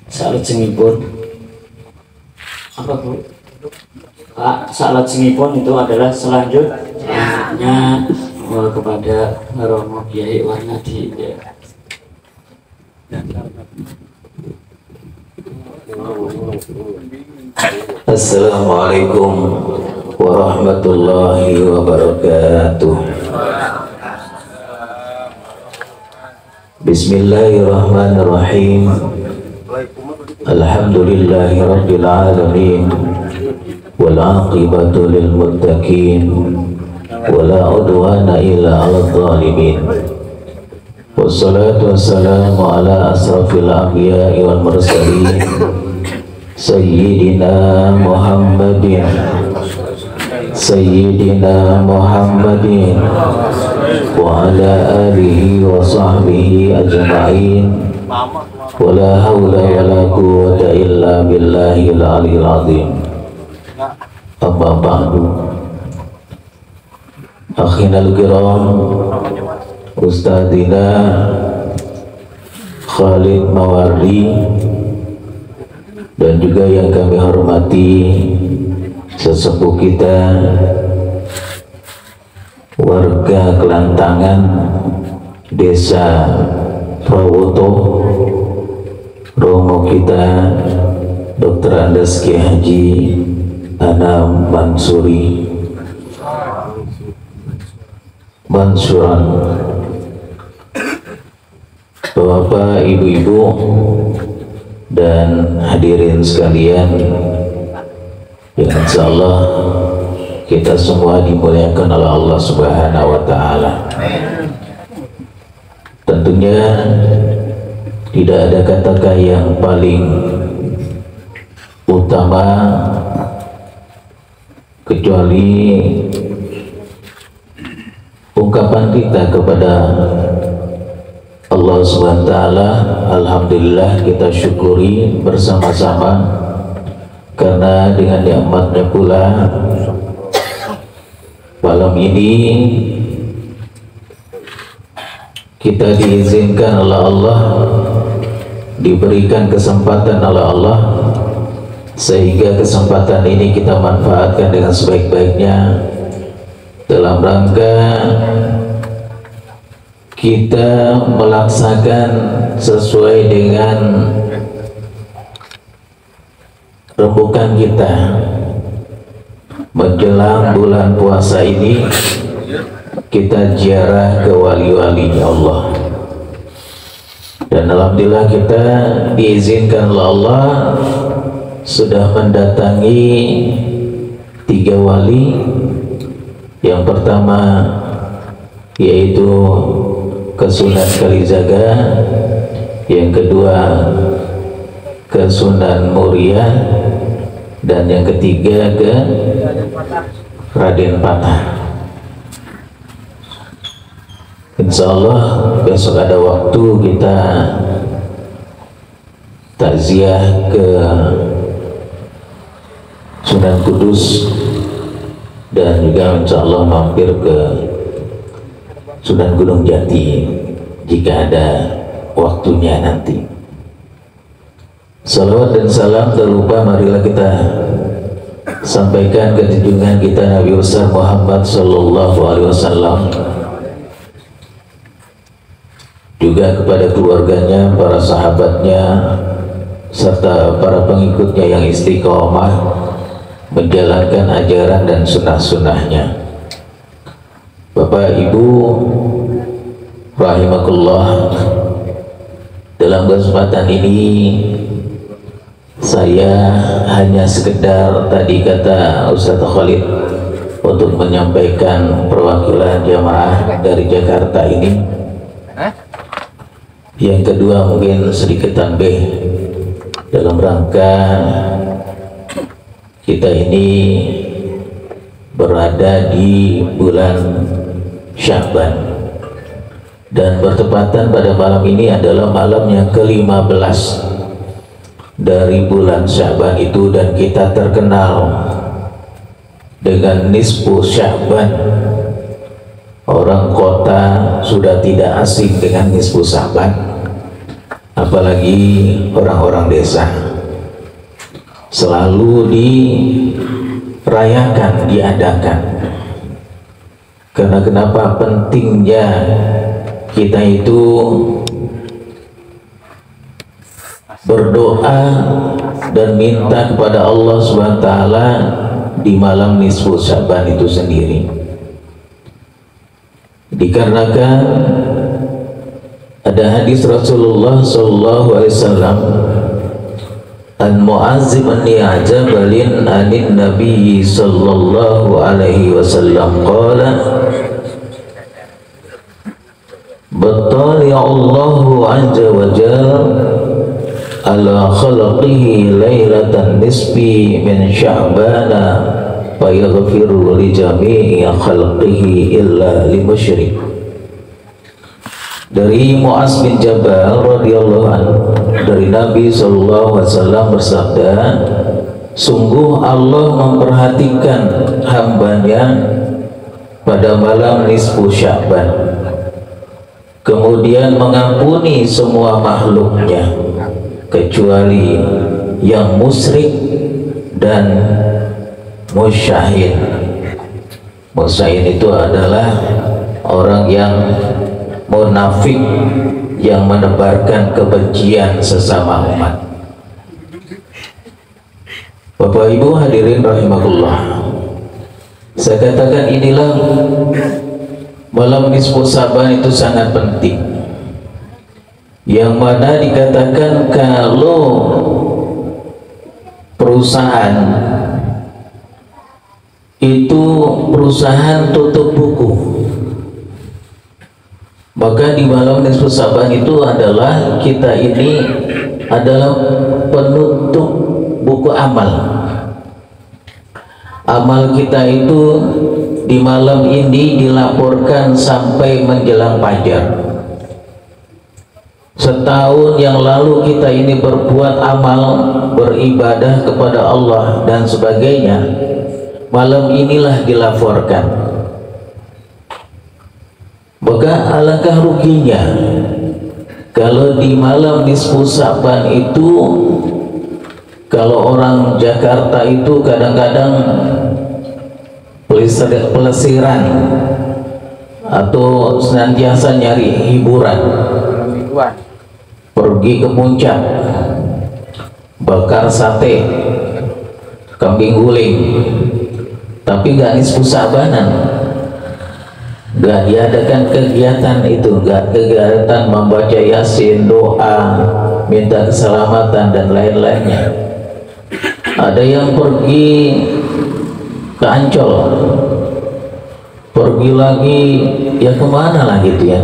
Salajengipun apa Bu? Salajengipun itu adalah selanjutnya kepada Romo Kiai Warnadi ya. Assalamualaikum warahmatullahi wabarakatuh. Bismillahirrahmanirrahim. Alhamdulillahi rabbil alamin. Wal aqibatu lil muttaqin. Wala udwana illa 'alal zalimin. Wassalatu wassalamu ala asrafil anbiya'i wal mursalin. Sayyidina Muhammadin wa ala alihi wa sahbihi ajma'in. Wa la hawla wa la quwwata illa billahil aliyyil azim. Amma ba'du. Akhinal kiram, Ustadzina Khalid Mawardi dan juga yang kami hormati sesepuh kita warga Kelantangan, Desa Prawoto, Romo kita Dr. Andes Kiai Haji Anam Mansuran, Bapak, Ibu-ibu dan hadirin sekalian, yang insyaallah kita semua dimuliakan oleh Allah Subhanahu wa Ta'ala. Tentunya tidak ada kata yang paling utama kecuali ungkapan kita kepada Allah Subhanahu wa Ta'ala. Alhamdulillah, kita syukuri bersama-sama karena dengan nikmatnya pula malam ini kita diizinkan oleh Allah, diberikan kesempatan oleh Allah, sehingga kesempatan ini kita manfaatkan dengan sebaik-baiknya dalam rangka kita melaksanakan sesuai dengan rembukan kita menjelang bulan puasa ini. Kita ziarah ke wali-wali Allah, dan alhamdulillah kita diizinkan oleh Allah sudah mendatangi 3 wali. Yang pertama yaitu ke Sunan Kalijaga, yang kedua ke Sunan Muria, dan yang ketiga ke Raden Patah. Insya Allah besok ada waktu kita takziah ke Sunan Kudus, dan juga insya Allah mampir ke Sunan Gunung Jati jika ada waktunya nanti. Salawat dan salam tak lupa marilah kita sampaikan ke junjungan kita Nabi besar Muhammad Sallallahu Alaihi Wasallam, juga kepada keluarganya, para sahabatnya, serta para pengikutnya yang istiqomah menjalankan ajaran dan sunnah-sunnahnya. Bapak Ibu rahimakumullah, dalam kesempatan ini saya hanya sekedar, tadi kata Ustaz Khalid, untuk menyampaikan perwakilan jamaah dari Jakarta ini. Yang kedua mungkin sedikit tambah dalam rangka kita ini berada di bulan Sya'ban, dan bertepatan pada malam ini adalah malam yang ke-15 dari bulan Sya'ban itu, dan kita terkenal dengan nisfu Sya'ban. Orang kota sudah tidak asing dengan nisfu Sya'ban, apalagi orang-orang desa, selalu dirayakan, diadakan. Karena kenapa pentingnya kita itu berdoa dan minta kepada Allah SWT di malam nisfu Sya'ban itu sendiri. Dikarenakan ada hadis Rasulullah SAW, an Mu'adz bin Jabalin anin Nabi sallallahu alaihi wasallam qala battali Allahu azza wa jalla ala khalqihi lailatan nisfi min Sya'bana fa yaghfiru li jami'i khalqihi illa li musyrik. Dari Mu'adz bin Jabal radhiyallahu anhu, dari Nabi sallallahu alaihi wasallam bersabda, sungguh Allah memperhatikan hambanya pada malam nisfu Sya'ban, kemudian mengampuni semua makhluknya kecuali yang musyrik dan musyahid. Musyahid itu adalah orang yang munafik, yang menebarkan kebencian sesama umat. Bapak Ibu hadirin rahimakumullah, saya katakan inilah malam nisfu Sya'ban itu sangat penting, yang mana dikatakan kalau perusahaan itu perusahaan tutup buku, maka di malam nisfu Sya'ban itu adalah kita ini adalah penutup buku amal. Amal kita itu di malam ini dilaporkan sampai menjelang fajar. Setahun yang lalu kita ini berbuat amal, beribadah kepada Allah dan sebagainya, malam inilah dilaporkan. Maka alangkah ruginya kalau di malam nisfu Sya'ban itu, kalau orang Jakarta itu kadang-kadang pelesiran atau senantiasa nyari hiburan, pergi ke puncak, bakar sate, kambing guling, tapi nggak nisfu Sya'banan, nggak diadakan kegiatan itu, nggak kegiatan membaca Yasin, doa, minta keselamatan dan lain-lainnya. Ada yang pergi ke Ancol, pergi lagi ya kemana lah gitu ya.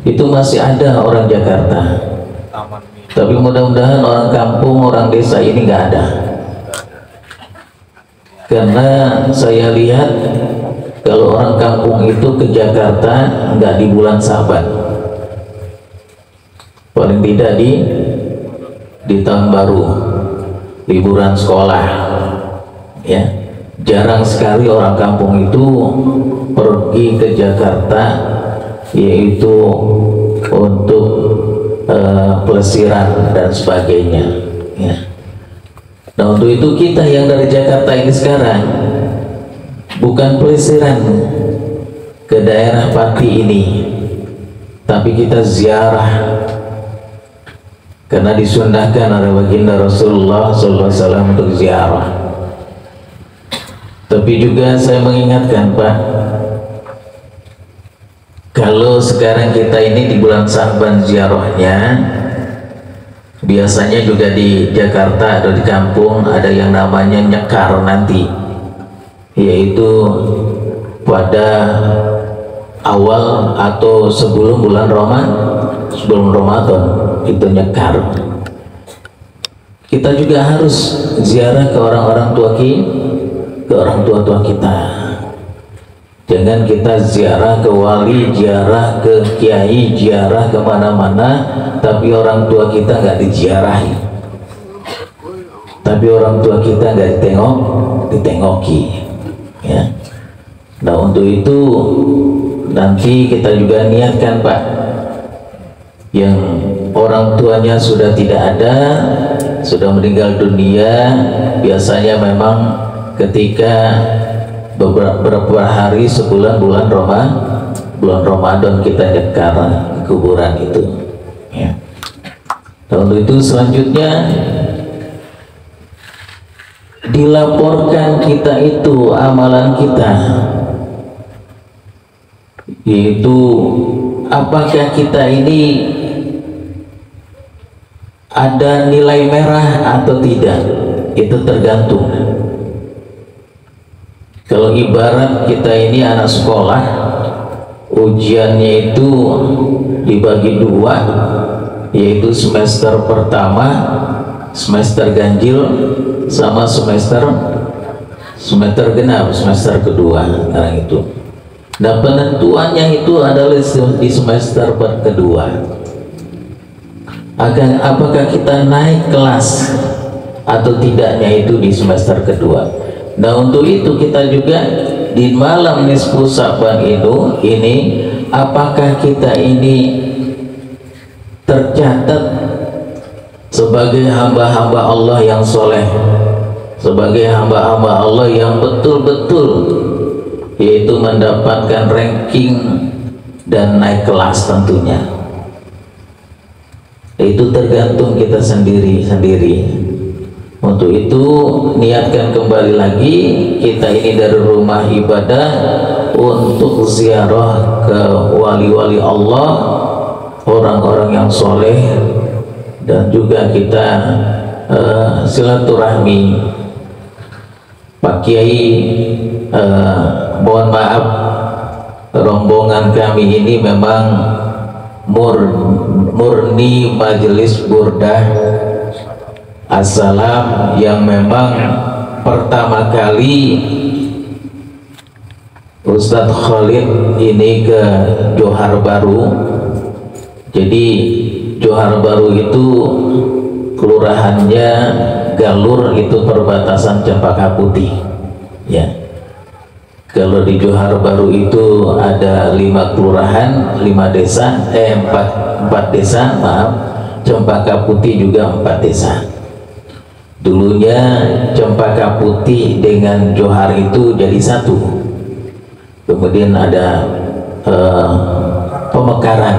Itu masih ada orang Jakarta, tapi mudah-mudahan orang kampung, orang desa ini nggak ada. Karena saya lihat kalau orang kampung itu ke Jakarta nggak di bulan Sya'ban, paling tidak di tahun baru, liburan sekolah, ya. Jarang sekali orang kampung itu pergi ke Jakarta, yaitu untuk pelesiran dan sebagainya, ya. Nah, untuk itu kita yang dari Jakarta ini sekarang bukan pelesiran ke daerah Pati ini, tapi kita ziarah, karena disunnahkan oleh baginda Rasulullah SAW untuk ziarah. Tapi juga saya mengingatkan, Pak, kalau sekarang kita ini di bulan Sya'ban ziarahnya, biasanya juga di Jakarta atau di kampung ada yang namanya nyekar nanti, yaitu pada awal atau sebelum bulan Ramadan itu nyekar. Kita juga harus ziarah ke orang-orang tua ke orang tua kita. Jangan kita ziarah ke wali, ziarah ke kiai, ziarah kemana-mana, tapi orang tua kita nggak diziarahi, tapi orang tua kita nggak ditengoki, ya. Nah, untuk itu nanti kita juga niatkan, Pak, yang orang tuanya sudah tidak ada, sudah meninggal dunia. Biasanya memang ketika beberapa hari sebulan bulan Ramadan kita nyekar kuburan itu ya. Lalu itu selanjutnya dilaporkan kita itu amalan kita, yaitu apakah kita ini ada nilai merah atau tidak. Itu tergantung. Kalau ibarat kita ini anak sekolah, ujiannya itu dibagi dua, yaitu semester pertama, semester ganjil, sama semester genap, semester kedua. Sekarang itu, nah penentuannya itu adalah di semester kedua. Apakah kita naik kelas atau tidaknya itu di semester kedua. Nah untuk itu kita juga di malam nisfu Sa'ban ini apakah kita ini tercatat sebagai hamba-hamba Allah yang soleh, sebagai hamba-hamba Allah yang betul-betul yaitu mendapatkan ranking dan naik kelas tentunya. Itu tergantung kita sendiri-sendiri. Untuk itu niatkan kembali lagi kita ini dari rumah ibadah untuk ziarah ke wali-wali Allah, orang-orang yang soleh, dan juga kita silaturahmi. Pak Kiai, mohon maaf, rombongan kami ini memang murni majelis burdah Assalam yang memang pertama kali Ustadz Khalid ini ke Johar Baru. Jadi Johar Baru itu kelurahannya Galur, itu perbatasan Cempaka Putih ya. Kalau di Johar Baru itu ada 5 kelurahan, 4 desa, maaf. Cempaka Putih juga 4 desa. Dulunya Cempaka Putih dengan Johar itu jadi satu. Kemudian ada pemekaran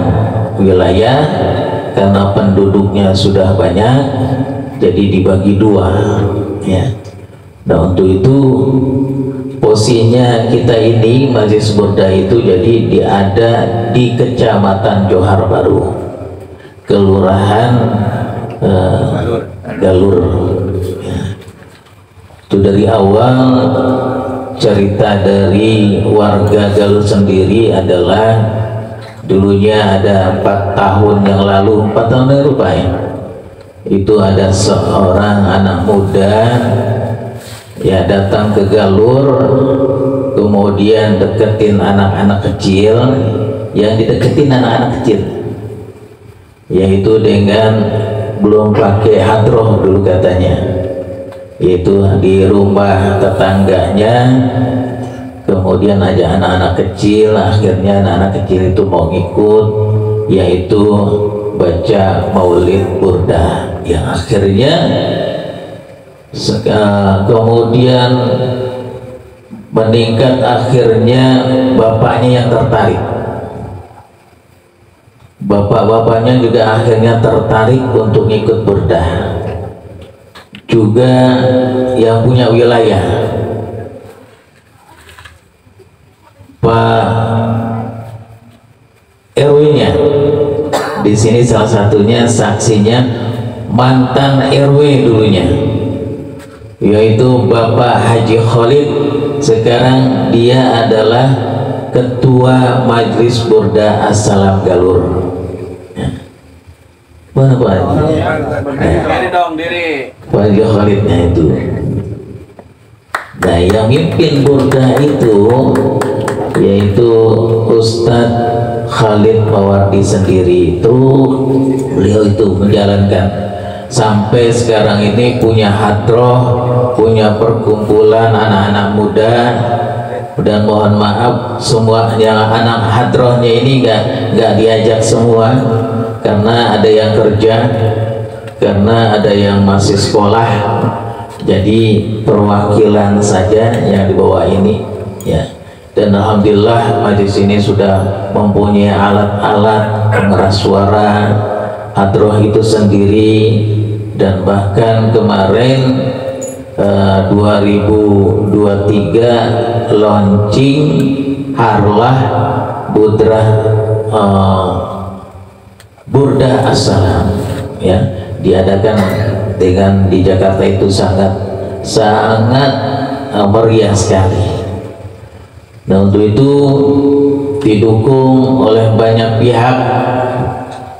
wilayah karena penduduknya sudah banyak, jadi dibagi 2 ya. Nah untuk itu posisinya kita ini Majelis Burdah itu jadi ada di Kecamatan Johar Baru, Kelurahan Galur ya. Itu dari awal cerita dari warga Galur sendiri adalah dulunya ada 4 tahun yang lalu, 4 tahun yang lupa ya, itu ada seorang anak muda ya datang ke Galur, kemudian deketin anak-anak kecil. Yang dideketin anak-anak kecil yaitu dengan belum pakai hadroh dulu katanya, yaitu di rumah tetangganya, kemudian aja anak-anak kecil. Akhirnya anak-anak kecil itu mau ikut, yaitu baca maulid burdah, yang akhirnya kemudian meningkat. Akhirnya bapaknya yang tertarik, bapak-bapaknya juga akhirnya tertarik untuk ikut burdah, juga yang punya wilayah. Pak RW-nya di sini salah satunya saksinya mantan RW dulunya, yaitu Bapak Haji Khalid. Sekarang dia adalah Ketua Majelis Burdah Assalam Galur. Mana Pak Haji? Diri dong, diri. Pak Haji Khalidnya itu. Nah yang mimpin burdah itu yaitu Ustadz Khalid Mawardi sendiri. Itu beliau itu menjalankan sampai sekarang ini, punya hadroh, punya perkumpulan anak-anak muda. Dan mohon maaf semuanya anak hadrohnya ini nggak diajak semua, karena ada yang kerja, karena ada yang masih sekolah, jadi perwakilan saja yang dibawa ini ya. Dan alhamdulillah majelis ini sudah mempunyai alat-alat pengeras suara, hadroh itu sendiri, dan bahkan kemarin 2023 launching Harlah Budrah Burdah Assalam ya, diadakan dengan di Jakarta itu sangat meriah sekali. Nah, untuk itu didukung oleh banyak pihak,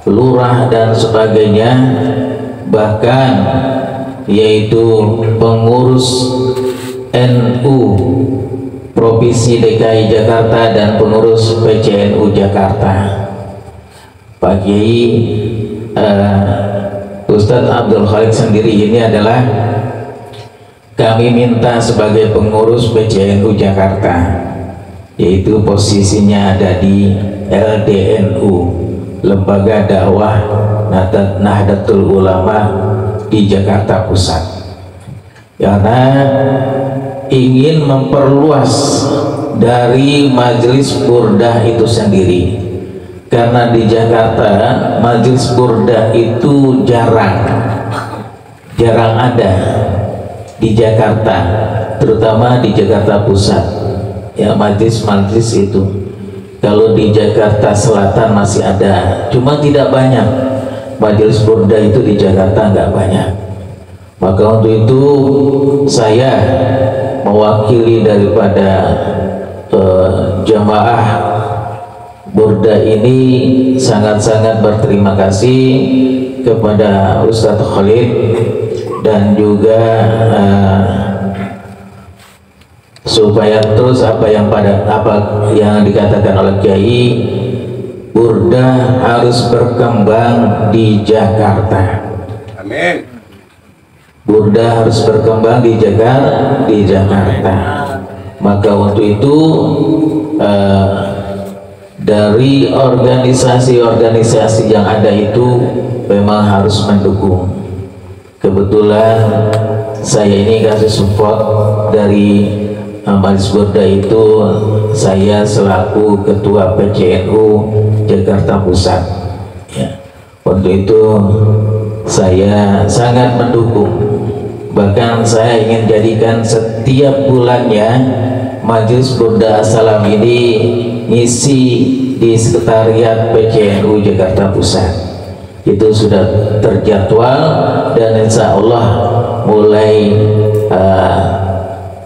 lurah dan sebagainya, bahkan yaitu pengurus NU Provinsi DKI Jakarta dan pengurus PCNU Jakarta. Pak Kiai Ustadz Abdul Khalik sendiri ini adalah kami minta sebagai pengurus PCNU Jakarta, yaitu posisinya ada di LDNU, Lembaga Dakwah Nahdlatul Ulama di Jakarta Pusat, karena ingin memperluas dari majelis burdah itu sendiri. Karena di Jakarta majelis burdah itu jarang ada di Jakarta, terutama di Jakarta Pusat ya, majelis itu. Kalau di Jakarta Selatan masih ada, cuma tidak banyak. Majelis burdah itu di Jakarta nggak banyak. Maka untuk itu saya mewakili daripada jamaah burdah ini sangat-sangat berterima kasih kepada Ustadz Khalid dan juga supaya terus apa yang dikatakan oleh Kiai, burdah harus berkembang di Jakarta. Amin. Burdah harus berkembang di Jakarta. Maka untuk itu dari organisasi-organisasi yang ada itu memang harus mendukung. Kebetulan saya ini kasih support dari majelis burdah itu, saya selaku ketua PCNU Jakarta Pusat ya. Untuk itu saya sangat mendukung, bahkan saya ingin jadikan setiap bulannya majelis burdah Assalam ini ngisi di sekretariat PCNU Jakarta Pusat. Itu sudah terjadwal dan insya Allah mulai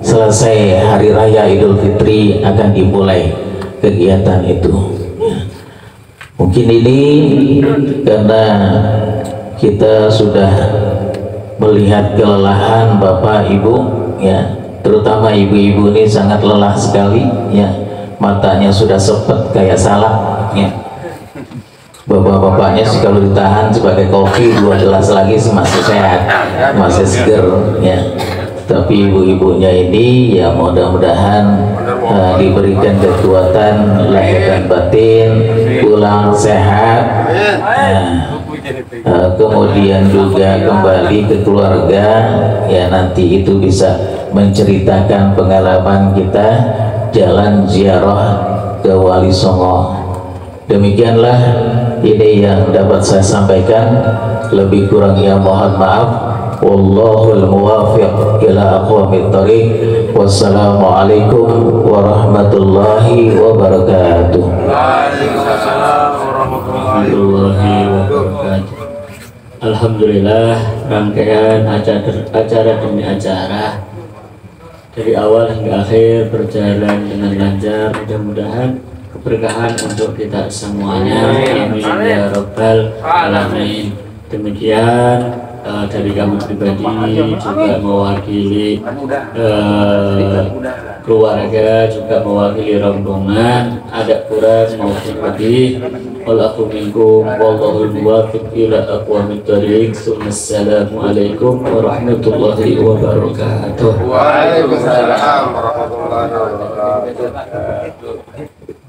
selesai Hari Raya Idul Fitri akan dimulai kegiatan itu ya. Mungkin ini karena kita sudah melihat kelelahan Bapak Ibu ya, terutama ibu-ibu ini sangat lelah sekali ya, matanya sudah sepet kayak salak ya. Bapak-bapaknya sih kalau ditahan sebagai kopi 2 gelas lagi sih masih sehat, masih seger ya. Tapi ibu-ibunya ini ya mudah-mudahan diberikan kekuatan lahir dan batin, pulang sehat, kemudian juga kembali ke keluarga ya, nanti itu bisa menceritakan pengalaman kita jalan ziarah ke Wali Songo. Demikianlah ini yang dapat saya sampaikan, lebih kurangnya mohon maaf. Wallahul muwaffiq ila aqwamit thoriq. Wassalamualaikum warahmatullahi wabarakatuh. Waalaikumsalam warahmatullahi wabarakatuh. Alhamdulillah, rangkaian acara demi acara dari awal hingga akhir berjalan dengan lancar. Mudah-mudahan keberkahan untuk kita semuanya. Amin ya rabbal alamin. Demikian dari kami pribadi juga mewakili keluarga, juga mewakili rombongan, ada kurang maupun lebih. Wallahu minkum wallahul muwaffiq ila aqwamit thoriq. Assalamualaikum warahmatullahi wabarakatuh. Waalaikumsalam warahmatullahi wabarakatuh.